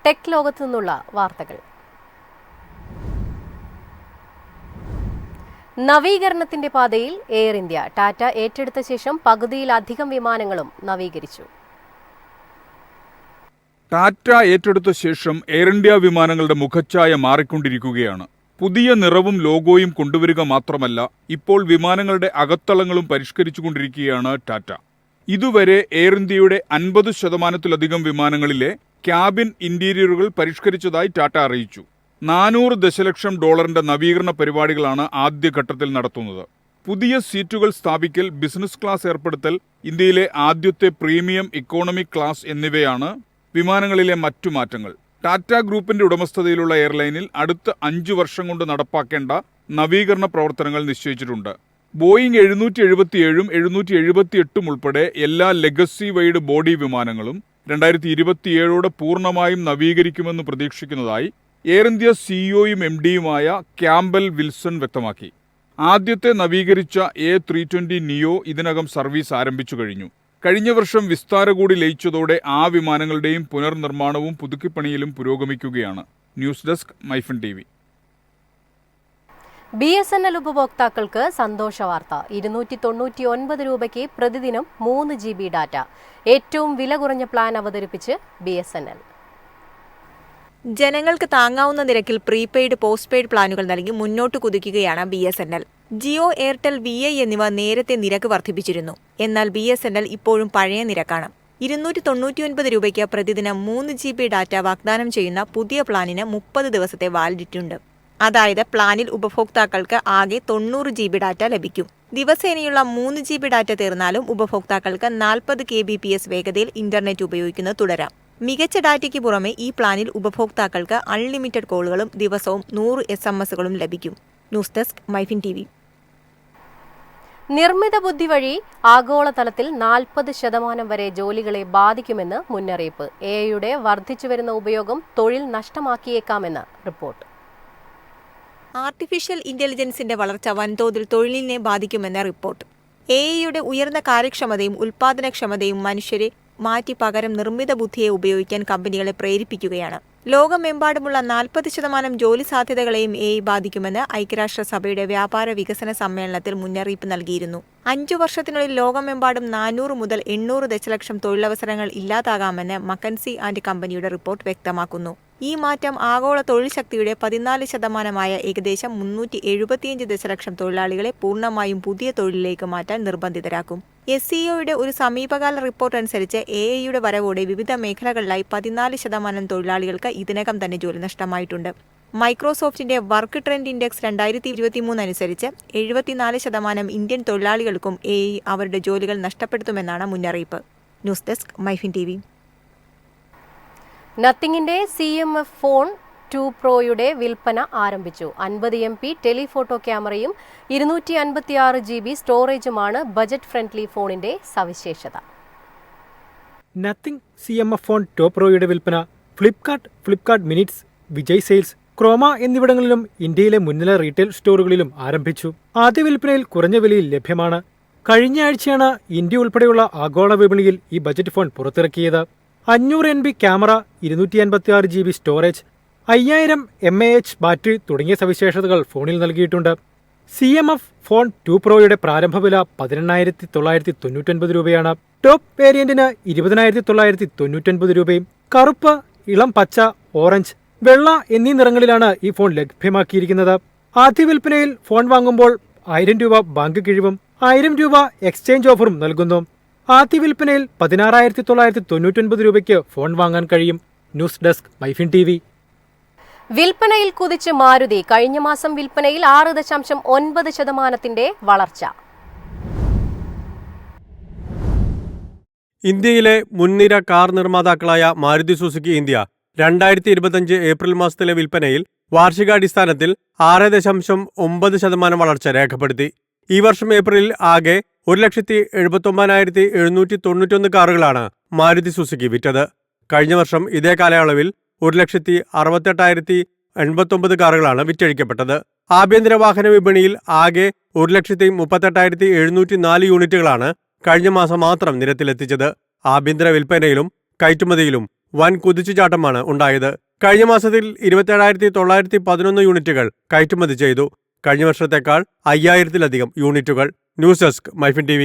Tech ലോകത്തു നിന്നുള്ള വാർത്തകൾ. നവീകരണത്തിന്റെ പാതയിൽ എയർ ഇന്ത്യ. ടാറ്റ ഏറ്റെടുത്ത ശേഷം പകുതിയിലധികം വിമാനങ്ങളും നവീകരിച്ചു. ടാറ്റ ഏറ്റെടുത്ത ശേഷം എയർ ഇന്ത്യ വിമാനങ്ങളുടെ മുഖച്ഛായ മാറിക്കൊണ്ടിരിക്കുകയാണ്. പുതിയ നിറവും ലോഗോയും കൊണ്ടുവരിക മാത്രമല്ല, ഇപ്പോൾ വിമാനങ്ങളുടെ അകത്തളങ്ങളും പരിഷ്കരിച്ചുകൊണ്ടിരിക്കുകയാണ് ടാറ്റ. ഇതുവരെ എയർ ഇന്ത്യയുടെ 50% വിമാനങ്ങളിലെ ക്യാബിൻ ഇന്റീരിയറുകൾ പരിഷ്കരിച്ചതായി ടാറ്റ അറിയിച്ചു. $400 ദശലക്ഷം നവീകരണ പരിപാടികളാണ് ആദ്യഘട്ടത്തിൽ നടത്തുന്നത്. പുതിയ സീറ്റുകൾ സ്ഥാപിക്കൽ, ബിസിനസ് ക്ലാസ് ഏർപ്പെടുത്തൽ, ഇന്ത്യയിലെ ആദ്യത്തെ പ്രീമിയം ഇക്കോണമി ക്ലാസ് എന്നിവയാണ് വിമാനങ്ങളിലെ മറ്റു മാറ്റങ്ങൾ. ടാറ്റ ഗ്രൂപ്പിന്റെ ഉടമസ്ഥതയിലുള്ള എയർലൈനിൽ അടുത്ത 5 വർഷം കൊണ്ട് നടപ്പാക്കേണ്ട നവീകരണ പ്രവർത്തനങ്ങൾ നിശ്ചയിച്ചിട്ടുണ്ട്. ബോയിങ് 777ഉം 778ഉം ഉൾപ്പെടെ എല്ലാ ലെഗസി വൈഡ് ബോഡി വിമാനങ്ങളും 2027 പൂർണ്ണമായും നവീകരിക്കുമെന്ന് പ്രതീക്ഷിക്കുന്നതായി എയർ ഇന്ത്യ സിഇഒയും MDയുമായ ക്യാമ്പൽ വിൽസൺ വ്യക്തമാക്കി. ആദ്യത്തെ നവീകരിച്ച A320 നിയോ ഇതിനകം സർവീസ് ആരംഭിച്ചു കഴിഞ്ഞു. കഴിഞ്ഞ വർഷം വിസ്താര കൂടി ലയിച്ചതോടെ ആ വിമാനങ്ങളുടെയും പുനർനിർമ്മാണവും പുതുക്കിപ്പണിയിലും പുരോഗമിക്കുകയാണ്. News desk MyFin TV. BSNL ഉപഭോക്താക്കൾക്ക് സന്തോഷ വാർത്ത. 299 രൂപയ്ക്ക് പ്രതിദിനം 3 GB ഡാറ്റ. ഏറ്റവും വില കുറഞ്ഞ പ്ലാൻ അവതരിപ്പിച്ച് BSNL. ജനങ്ങൾക്ക് താങ്ങാവുന്ന നിരക്കിൽ പ്രീപെയ്ഡ്, പോസ്റ്റ് പെയ്ഡ് പ്ലാനുകൾ നൽകി മുന്നോട്ട് കുതിക്കുകയാണ് BSNL. ജിയോ, എയർടെൽ, VI എന്നിവ നേരത്തെ നിരക്ക് വർദ്ധിപ്പിച്ചിരുന്നു. എന്നാൽ BSNL ഇപ്പോഴും പഴയ നിരക്കാണ്. 299 രൂപയ്ക്ക് പ്രതിദിനം 3 GB ഡാറ്റ വാഗ്ദാനം ചെയ്യുന്ന പുതിയ പ്ലാനിന് 30 ദിവസത്തെ വാലിഡിറ്റി ഉണ്ട്. അതായത് പ്ലാനിൽ ഉപഭോക്താക്കൾക്ക് ആകെ 90 GB ഡാറ്റ ലഭിക്കും. ദിവസേനയുള്ള 3 GB ഡാറ്റ തീർന്നാലും ഉപഭോക്താക്കൾക്ക് 40 kbps വേഗതയിൽ ഇന്റർനെറ്റ് ഉപയോഗിക്കുന്നത് തുടരാം. മികച്ച ഡാറ്റയ്ക്ക് പുറമെ ഈ പ്ലാനിൽ ഉപഭോക്താക്കൾക്ക് അൺലിമിറ്റഡ് കോളുകളും ദിവസവും 100 SMS-കളും ലഭിക്കും. News desk MyFin TV. നിർമ്മിത ബുദ്ധി വഴി ആഗോളതലത്തിൽ 40% വരെ ജോലികളെ ബാധിക്കുമെന്ന് മുന്നറിയിപ്പ്. AI-യുടെ വർദ്ധിച്ചുവരുന്ന ഉപയോഗം തൊഴിൽ നഷ്ടമാക്കിയേക്കാമെന്ന് റിപ്പോർട്ട്. ആർട്ടിഫിഷ്യൽ ഇന്റലിജൻസിന്റെ വളർച്ച വൻതോതിൽ തൊഴിലിനെ ബാധിക്കുമെന്ന് റിപ്പോർട്ട്. AI-യുടെ ഉയർന്ന കാര്യക്ഷമതയും ഉൽപാദനക്ഷമതയും മനുഷ്യരെ മാറ്റി പകരം നിർമ്മിത ബുദ്ധിയെ ഉപയോഗിക്കാൻ കമ്പനികളെ പ്രേരിപ്പിക്കുകയാണ്. ലോകമെമ്പാടുമുള്ള 40% ജോലി സാധ്യതകളെയും AI ബാധിക്കുമെന്ന് ഐക്യരാഷ്ട്രസഭയുടെ വ്യാപാര വികസന സമ്മേളനത്തിൽ മുന്നറിയിപ്പ് നൽകിയിരുന്നു. 5 വർഷത്തിനുള്ളിൽ ലോകമെമ്പാടും 400 മുതൽ 800 ദശലക്ഷം തൊഴിലവസരങ്ങൾ ഇല്ലാതാകാമെന്ന് മക്കൻസി ആൻഡ് കമ്പനിയുടെ റിപ്പോർട്ട് വ്യക്തമാക്കുന്നു. ഈ മാറ്റം ആഗോള തൊഴിൽ ശക്തിയുടെ 14% ഏകദേശം 375 ദശലക്ഷം തൊഴിലാളികളെ പൂർണ്ണമായും പുതിയ തൊഴിലിലേക്ക് മാറ്റാൻ നിർബന്ധിതരാക്കും. SEOയുടെ ഒരു സമീപകാല റിപ്പോർട്ട് അനുസരിച്ച് AI-യുടെ വരവോടെ വിവിധ മേഖലകളിലായി 14% തൊഴിലാളികൾക്ക് ഇതിനകം തന്നെ ജോലി നഷ്ടമായിട്ടുണ്ട്. മൈക്രോസോഫ്റ്റിന്റെ വർക്ക് ട്രെൻഡ് ഇൻഡെക്സ് 2023 അനുസരിച്ച് 74% ഇന്ത്യൻ തൊഴിലാളികൾക്കും AI അവരുടെ ജോലികൾ നഷ്ടപ്പെടുത്തുമെന്നാണ് മുന്നറിയിപ്പ്. News desk MyFin TV. നത്തിങ്ങിന്റെ CMF phone 2 Proയുടെ വിൽപ്പന ആരംഭിച്ചു. 50 MP ടെലിഫോട്ടോ ക്യാമറയും 256 GB സ്റ്റോറേജുമാണ് ബജറ്റ് ഫ്രണ്ട്ലി ഫോണിന്റെ സവിശേഷത. നത്തിങ് CMF ഫോൺ 2 Proയുടെ വിൽപ്പന Flipkart minutes, Vijay sales, chroma എന്നിവിടങ്ങളിലും ഇന്ത്യയിലെ മുൻനിര റീറ്റെയിൽ സ്റ്റോറുകളിലും ആരംഭിച്ചു. ആദ്യ വിൽപ്പനയിൽ കുറഞ്ഞ വിലയിൽ ലഭ്യമാണ്. കഴിഞ്ഞ ആഴ്ചയാണ് ഇന്ത്യ ഉൾപ്പെടെയുള്ള ആഗോള വിപണിയിൽ ഈ ബജറ്റ് ഫോൺ പുറത്തിറക്കിയത്. 500 MB camera, 256 GB storage, 5000 mAh battery തുടങ്ങിയ സവിശേഷതകൾ ഫോണിൽ നൽകിയിട്ടുണ്ട്. CMF ഫോൺ 2 Proയുടെ പ്രാരംഭ വില 18,999 രൂപയാണ്. ടോപ്പ് വേരിയന്റിന് 20,999 രൂപയും. കറുപ്പ്, ഇളം പച്ച, ഓറഞ്ച്, വെള്ള എന്നീ നിറങ്ങളിലാണ് ഈ ഫോൺ ലഭ്യമാക്കിയിരിക്കുന്നത്. ആദ്യ വിൽപ്പനയിൽ ഫോൺ വാങ്ങുമ്പോൾ 1000 രൂപ ബാങ്ക് കിഴിവും 1000 രൂപ എക്സ്ചേഞ്ച് ഓഫറും നൽകുന്നു. ആദ്യ വിൽപ്പനയിൽ 16,999 രൂപയ്ക്ക് ഫോൺ വാങ്ങാൻ കഴിയും. News desk MyFin TV. വിൽപ്പനയിൽ കുതിച്ച് മാരുതി. കഴിഞ്ഞ മാസം വിൽപ്പനയിൽ 6.9% വളർച്ച. ഇന്ത്യയിലെ മുൻനിര കാർ നിർമ്മാതാക്കളായ മാരുതി സുസുക്കി ഇന്ത്യ 2025 ഏപ്രിൽ മാസത്തിലെ വിൽപ്പനയിൽ വാർഷികാടിസ്ഥാനത്തിൽ 6.9% വളർച്ച രേഖപ്പെടുത്തി. ഈ വർഷം ഏപ്രിലിൽ ആകെ 1,79,791 കാറുകളാണ് മാരുതി സുസുക്കി വിറ്റത്. കഴിഞ്ഞ വർഷം ഇതേ കാലയളവിൽ 1,68,089 കാറുകളാണ് വിറ്റഴിക്കപ്പെട്ടത്. ആഭ്യന്തര വാഹന വിപണിയിൽ ആകെ 1,38,704 യൂണിറ്റുകളാണ് കഴിഞ്ഞ മാസം മാത്രം നിരത്തിലെത്തിച്ചത്. ആഭ്യന്തര വിൽപ്പനയിലും കയറ്റുമതിയിലും വൻ കുതിച്ചുചാട്ടമാണ് ഉണ്ടായത്. കഴിഞ്ഞ മാസത്തിൽ 27,911 യൂണിറ്റുകൾ കയറ്റുമതി ചെയ്തു. കഴിഞ്ഞ വർഷത്തേക്കാൾ 5,000-ലധികം യൂണിറ്റുകൾ. News desk, MyFin TV.